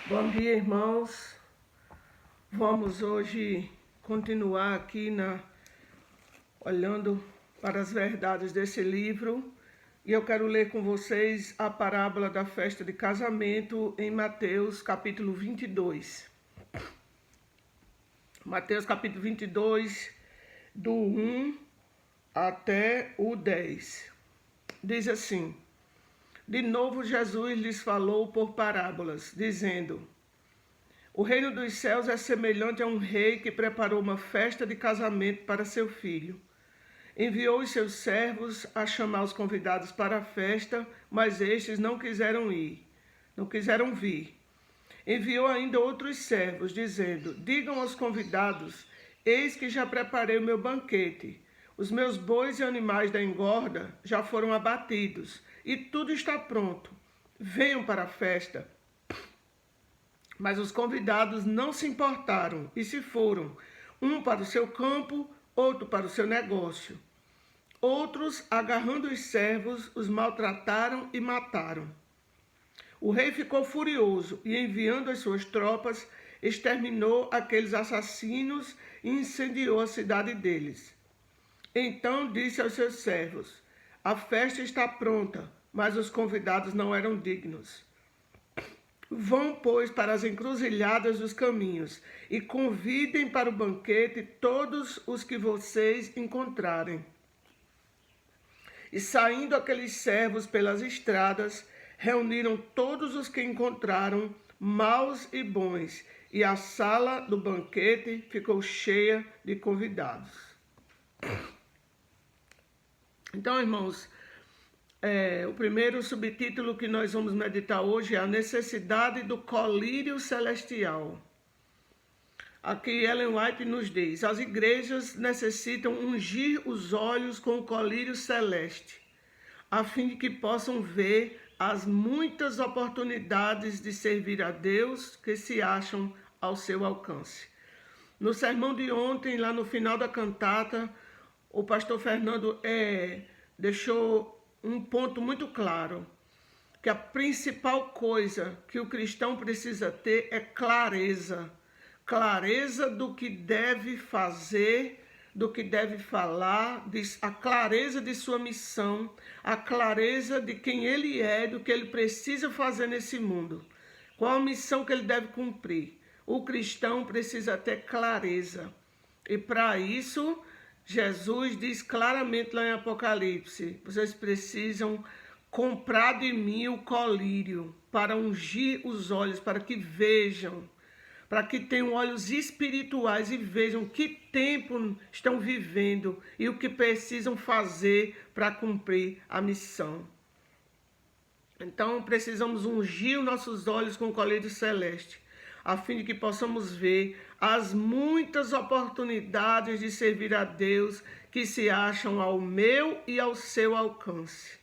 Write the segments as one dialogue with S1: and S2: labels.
S1: Bom dia, irmãos. Vamos hoje continuar aqui olhando para as verdades desse livro. E eu quero ler com vocês a parábola da festa de casamento em Mateus capítulo 22. Mateus capítulo 22, do 1 até o 10. Diz assim: De novo Jesus lhes falou por parábolas, dizendo: O reino dos céus é semelhante a um rei que preparou uma festa de casamento para seu filho. Enviou os seus servos a chamar os convidados para a festa, mas estes não quiseram vir. Enviou ainda outros servos, dizendo: Digam aos convidados: Eis que já preparei o meu banquete. Os meus bois e animais da engorda já foram abatidos, e tudo está pronto. Venham para a festa. Mas os convidados não se importaram e se foram, um para o seu campo, outro para o seu negócio. Outros, agarrando os servos, os maltrataram e mataram. O rei ficou furioso e, enviando as suas tropas, exterminou aqueles assassinos e incendiou a cidade deles. Então disse aos seus servos: A festa está pronta, mas os convidados não eram dignos. Vão, pois, para as encruzilhadas dos caminhos e convidem para o banquete todos os que vocês encontrarem. E saindo aqueles servos pelas estradas, reuniram todos os que encontraram, maus e bons, e a sala do banquete ficou cheia de convidados. Então, irmãos, o primeiro subtítulo que nós vamos meditar hoje é a necessidade do colírio celestial. Aqui Ellen White nos diz: as igrejas necessitam ungir os olhos com o colírio celeste, a fim de que possam ver as muitas oportunidades de servir a Deus que se acham ao seu alcance. No sermão de ontem, lá no final da cantata, o pastor Fernando deixou um ponto muito claro, que a principal coisa que o cristão precisa ter é clareza. Clareza do que deve fazer, do que deve falar, a clareza de sua missão, a clareza de quem ele é, do que ele precisa fazer nesse mundo. Qual a missão que ele deve cumprir? O cristão precisa ter clareza. E para isso, Jesus diz claramente lá em Apocalipse: vocês precisam comprar de mim o colírio para ungir os olhos, para que vejam, para que tenham olhos espirituais e vejam que tempo estão vivendo e o que precisam fazer para cumprir a missão. Então precisamos ungir os nossos olhos com o colírio celeste, a fim de que possamos ver as muitas oportunidades de servir a Deus que se acham ao meu e ao seu alcance.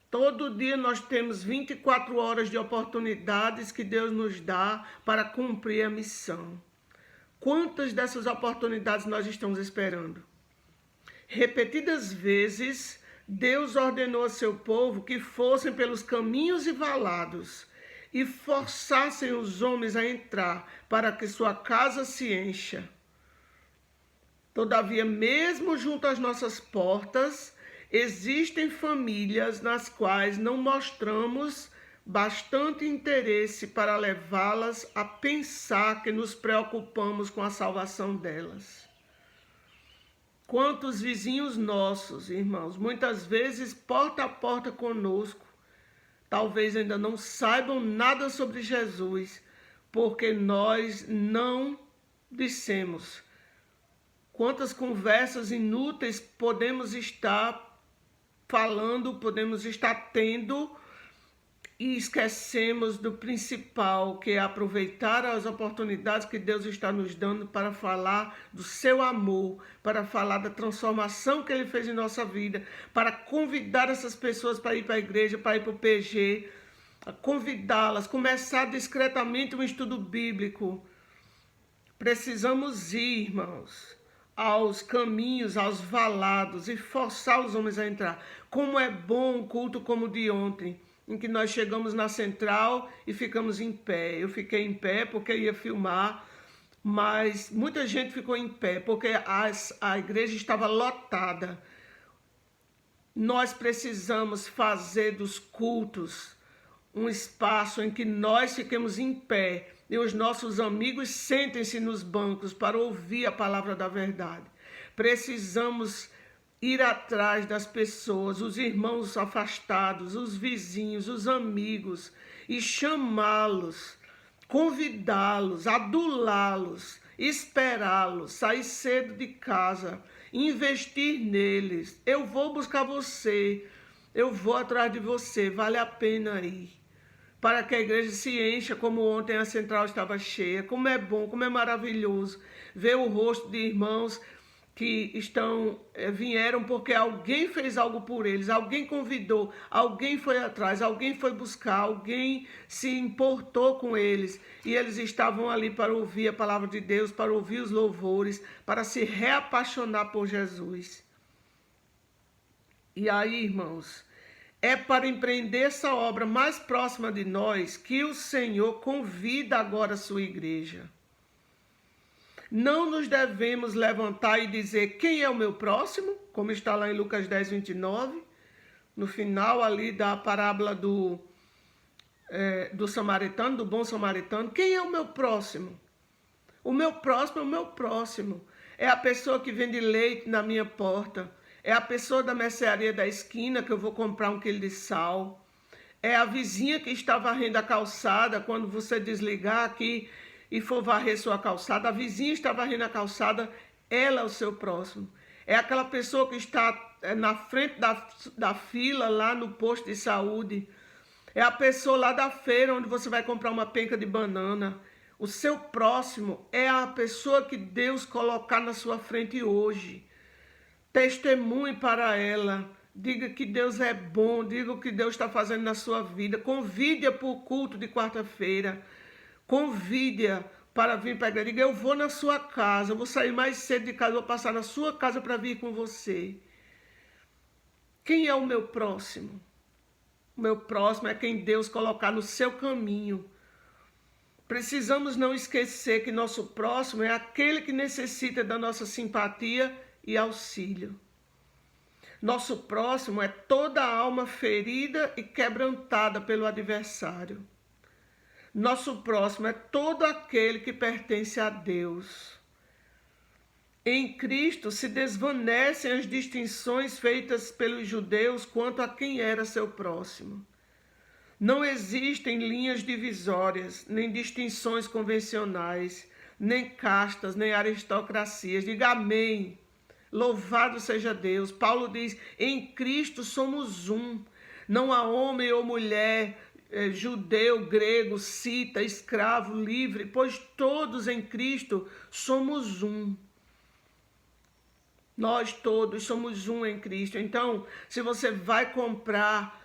S1: Todo dia nós temos 24 horas de oportunidades que Deus nos dá para cumprir a missão. Quantas dessas oportunidades nós estamos esperando? Repetidas vezes, Deus ordenou a seu povo que fossem pelos caminhos e valados e forçassem os homens a entrar para que sua casa se encha. Todavia, mesmo junto às nossas portas, existem famílias nas quais não mostramos bastante interesse para levá-las a pensar que nos preocupamos com a salvação delas. Quantos vizinhos nossos, irmãos, muitas vezes porta a porta conosco, talvez ainda não saibam nada sobre Jesus, porque nós não dissemos. Quantas conversas inúteis podemos estar falando, podemos estar tendo e esquecemos do principal, que é aproveitar as oportunidades que Deus está nos dando para falar do seu amor, para falar da transformação que Ele fez em nossa vida, para convidar essas pessoas para ir para a igreja, para ir para o PG, convidá-las, começar discretamente um estudo bíblico. Precisamos ir, irmãos, aos caminhos, aos valados e forçar os homens a entrar. Como é bom um culto como o de ontem, em que nós chegamos na central e ficamos em pé. Eu fiquei em pé porque ia filmar, mas muita gente ficou em pé porque a igreja estava lotada. Nós precisamos fazer dos cultos um espaço em que nós fiquemos em pé e os nossos amigos sentem-se nos bancos para ouvir a palavra da verdade. Precisamos ir atrás das pessoas, os irmãos afastados, os vizinhos, os amigos, e chamá-los, convidá-los, adulá-los, esperá-los, sair cedo de casa, investir neles. Eu vou buscar você, eu vou atrás de você, vale a pena ir. Para que a igreja se encha, como ontem a central estava cheia. Como é bom, como é maravilhoso ver o rosto de irmãos que vieram porque alguém fez algo por eles, alguém convidou, alguém foi atrás, alguém foi buscar, alguém se importou com eles e eles estavam ali para ouvir a palavra de Deus, para ouvir os louvores, para se reapaixonar por Jesus. E aí, irmãos, é para empreender essa obra mais próxima de nós que o Senhor convida agora a sua igreja. Não nos devemos levantar e dizer quem é o meu próximo, como está lá em Lucas 10, 29, no final ali da parábola do samaritano, do bom samaritano. Quem é o meu próximo? O meu próximo é o meu próximo. É a pessoa que vende leite na minha porta. É a pessoa da mercearia da esquina que eu vou comprar 1 quilo de sal. É a vizinha que está varrendo a calçada quando você desligar aqui e for varrer sua calçada. A vizinha está varrendo a calçada, ela é o seu próximo. É aquela pessoa que está na frente da fila lá no posto de saúde. É a pessoa lá da feira onde você vai comprar uma penca de banana. O seu próximo é a pessoa que Deus colocar na sua frente hoje. Testemunhe para ela, diga que Deus é bom, diga o que Deus está fazendo na sua vida, convide-a para o culto de quarta-feira, convide-a para vir para a igreja, diga, eu vou na sua casa, eu vou sair mais cedo de casa, vou passar na sua casa para vir com você. Quem é o meu próximo? O meu próximo é quem Deus colocar no seu caminho. Precisamos não esquecer que nosso próximo é aquele que necessita da nossa simpatia e auxílio. Nosso próximo é toda a alma ferida e quebrantada pelo adversário. Nosso próximo é todo aquele que pertence a Deus. Em Cristo se desvanecem as distinções feitas pelos judeus quanto a quem era seu próximo. Não existem linhas divisórias, nem distinções convencionais, nem castas, nem aristocracias. Diga amém. Louvado seja Deus. Paulo diz, em Cristo somos um. Não há homem ou mulher, judeu, grego, cita, escravo, livre, pois todos em Cristo somos um. Nós todos somos um em Cristo. Então, se você vai comprar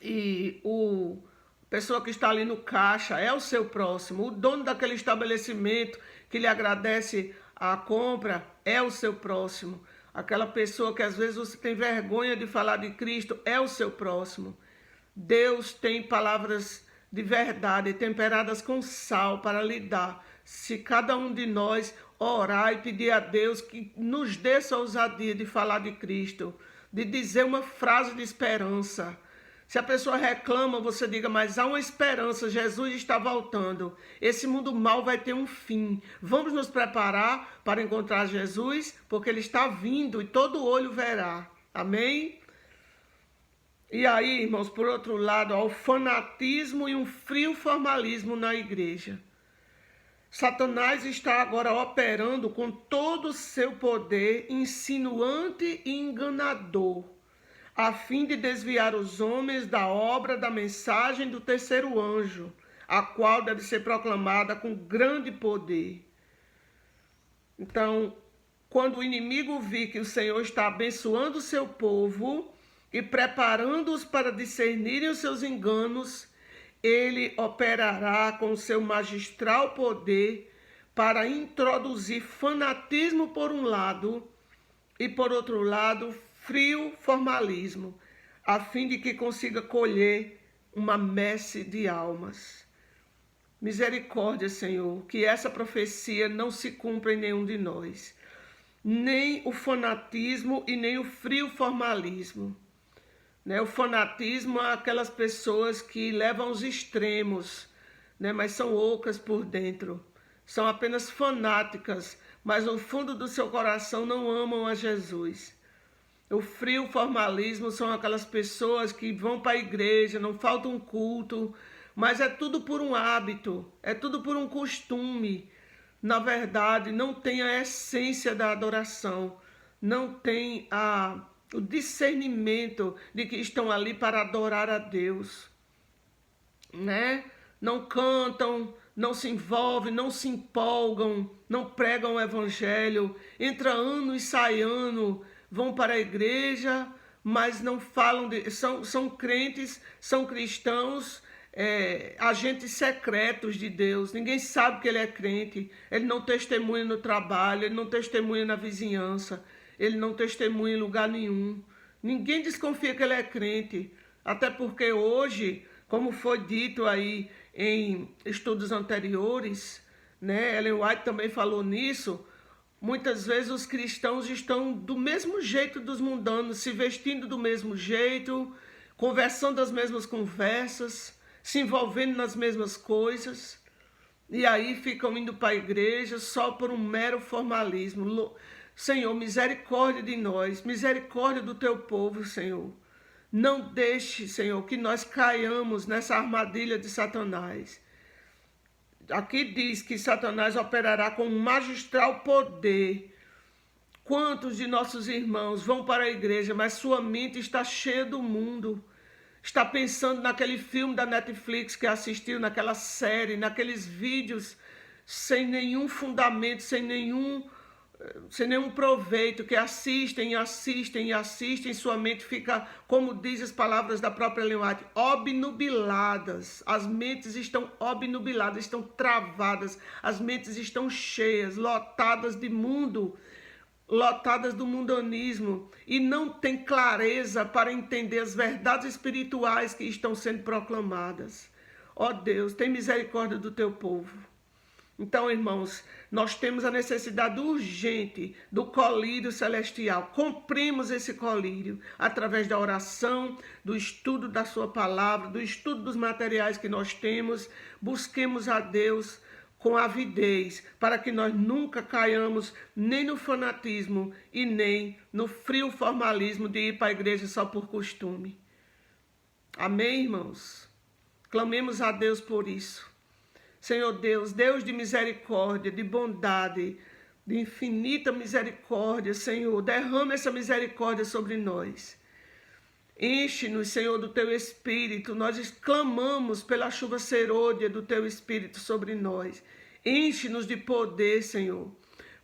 S1: e a pessoa que está ali no caixa é o seu próximo, o dono daquele estabelecimento que lhe agradece a compra é o seu próximo. Aquela pessoa que às vezes você tem vergonha de falar de Cristo é o seu próximo. Deus tem palavras de verdade temperadas com sal para lhe dar. Se cada um de nós orar e pedir a Deus que nos dê essa ousadia de falar de Cristo, de dizer uma frase de esperança. Se a pessoa reclama, você diga, mas há uma esperança, Jesus está voltando. Esse mundo mal vai ter um fim. Vamos nos preparar para encontrar Jesus, porque ele está vindo e todo olho verá. Amém? E aí, irmãos, por outro lado, há o fanatismo e um frio formalismo na igreja. Satanás está agora operando com todo o seu poder insinuante e enganador, a fim de desviar os homens da obra da mensagem do terceiro anjo, a qual deve ser proclamada com grande poder. Então, quando o inimigo vir que o Senhor está abençoando o seu povo e preparando-os para discernirem os seus enganos, ele operará com o seu magistral poder para introduzir fanatismo por um lado e, por outro lado, frio formalismo, a fim de que consiga colher uma messe de almas. Misericórdia, Senhor, que essa profecia não se cumpra em nenhum de nós, nem o fanatismo e nem o frio formalismo. O fanatismo é aquelas pessoas que levam aos extremos, mas são ocas por dentro, são apenas fanáticas, mas no fundo do seu coração não amam a Jesus. O frio formalismo são aquelas pessoas que vão para a igreja, não falta um culto, mas é tudo por um hábito, é tudo por um costume. Na verdade, não tem a essência da adoração, não tem o discernimento de que estão ali para adorar a Deus, Não cantam, não se envolvem, não se empolgam, não pregam o evangelho, entra ano e sai ano, vão para a igreja, mas não falam são crentes, são cristãos, agentes secretos de Deus. Ninguém sabe que ele é crente, ele não testemunha no trabalho, ele não testemunha na vizinhança, ele não testemunha em lugar nenhum. Ninguém desconfia que ele é crente, até porque hoje, como foi dito aí em estudos anteriores, Ellen White também falou nisso, muitas vezes os cristãos estão do mesmo jeito dos mundanos, se vestindo do mesmo jeito, conversando as mesmas conversas, se envolvendo nas mesmas coisas, e aí ficam indo para a igreja só por um mero formalismo. Senhor, misericórdia de nós, misericórdia do teu povo, Senhor. Não deixe, Senhor, que nós caiamos nessa armadilha de Satanás. Aqui diz que Satanás operará com magistral poder. Quantos de nossos irmãos vão para a igreja, mas sua mente está cheia do mundo? Está pensando naquele filme da Netflix que assistiu, naquela série, naqueles vídeos sem nenhum fundamento, sem nenhum proveito, que assistem, sua mente fica, como diz as palavras da própria Ellen White, obnubiladas. As mentes estão obnubiladas, estão travadas, as mentes estão cheias, lotadas de mundo, lotadas do mundanismo, e não tem clareza para entender as verdades espirituais que estão sendo proclamadas. Ó Deus, tem misericórdia do teu povo. Então, irmãos, nós temos a necessidade urgente do colírio celestial. Cumprimos esse colírio através da oração, do estudo da sua palavra, do estudo dos materiais que nós temos. Busquemos a Deus com avidez, para que nós nunca caiamos nem no fanatismo e nem no frio formalismo de ir para a igreja só por costume. Amém, irmãos? Clamemos a Deus por isso. Senhor Deus, Deus de misericórdia, de bondade, de infinita misericórdia, Senhor, derrama essa misericórdia sobre nós. Enche-nos, Senhor, do teu Espírito. Nós clamamos pela chuva serôdia do teu Espírito sobre nós. Enche-nos de poder, Senhor,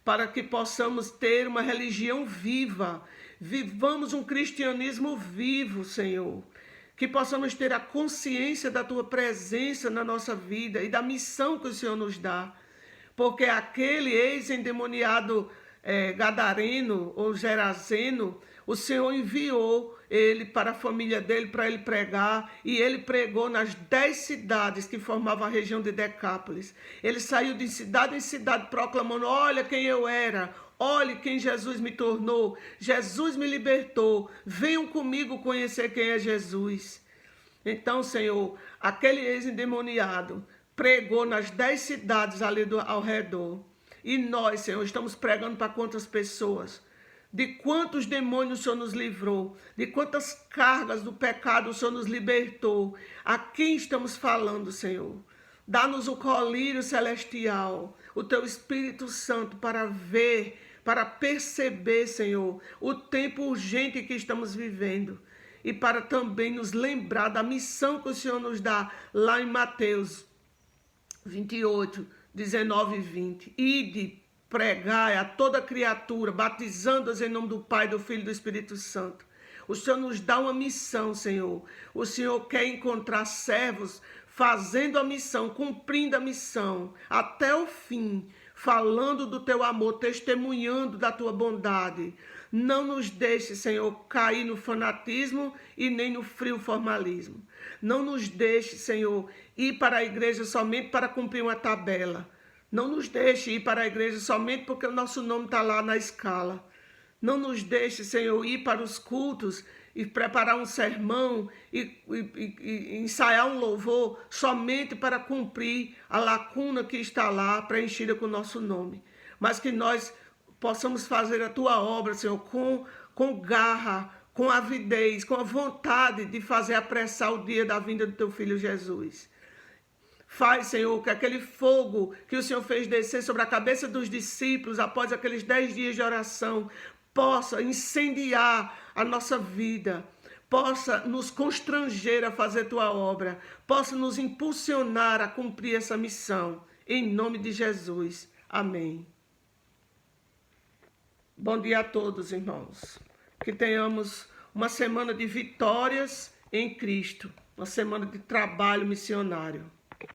S1: para que possamos ter uma religião viva. Vivamos um cristianismo vivo, Senhor. Que possamos ter a consciência da tua presença na nossa vida e da missão que o Senhor nos dá. Porque aquele ex-endemoniado gadareno ou gerazeno, o Senhor enviou ele para a família dele, para ele pregar, e ele pregou nas 10 cidades que formavam a região de Decápolis. Ele saiu de cidade em cidade proclamando: olha quem eu era, olhe quem Jesus me tornou, Jesus me libertou, venham comigo conhecer quem é Jesus. Então, Senhor, aquele ex-endemoniado pregou nas 10 cidades ali ao redor. E nós, Senhor, estamos pregando para quantas pessoas? De quantos demônios o Senhor nos livrou? De quantas cargas do pecado o Senhor nos libertou? A quem estamos falando, Senhor? Dá-nos o colírio celestial, o teu Espírito Santo, para ver, para perceber, Senhor, o tempo urgente que estamos vivendo. E para também nos lembrar da missão que o Senhor nos dá lá em Mateus 28, 19 e 20. Ide, pregai a toda criatura, batizando-as em nome do Pai, do Filho e do Espírito Santo. O Senhor nos dá uma missão, Senhor. O Senhor quer encontrar servos fazendo a missão, cumprindo a missão até o fim, falando do teu amor, testemunhando da tua bondade. Não nos deixe, Senhor, cair no fanatismo e nem no frio formalismo. Não nos deixe, Senhor, ir para a igreja somente para cumprir uma tabela. Não nos deixe ir para a igreja somente porque o nosso nome está lá na escala. Não nos deixe, Senhor, ir para os cultos e preparar um sermão e ensaiar um louvor somente para cumprir a lacuna que está lá preenchida com o nosso nome. Mas que nós possamos fazer a tua obra, Senhor, com garra, com avidez, com a vontade de fazer apressar o dia da vinda do teu Filho Jesus. Faz, Senhor, que aquele fogo que o Senhor fez descer sobre a cabeça dos discípulos após aqueles 10 dias de oração possa incendiar a nossa vida, possa nos constranger a fazer tua obra, possa nos impulsionar a cumprir essa missão. Em nome de Jesus. Amém. Bom dia a todos, irmãos. Que tenhamos uma semana de vitórias em Cristo, uma semana de trabalho missionário.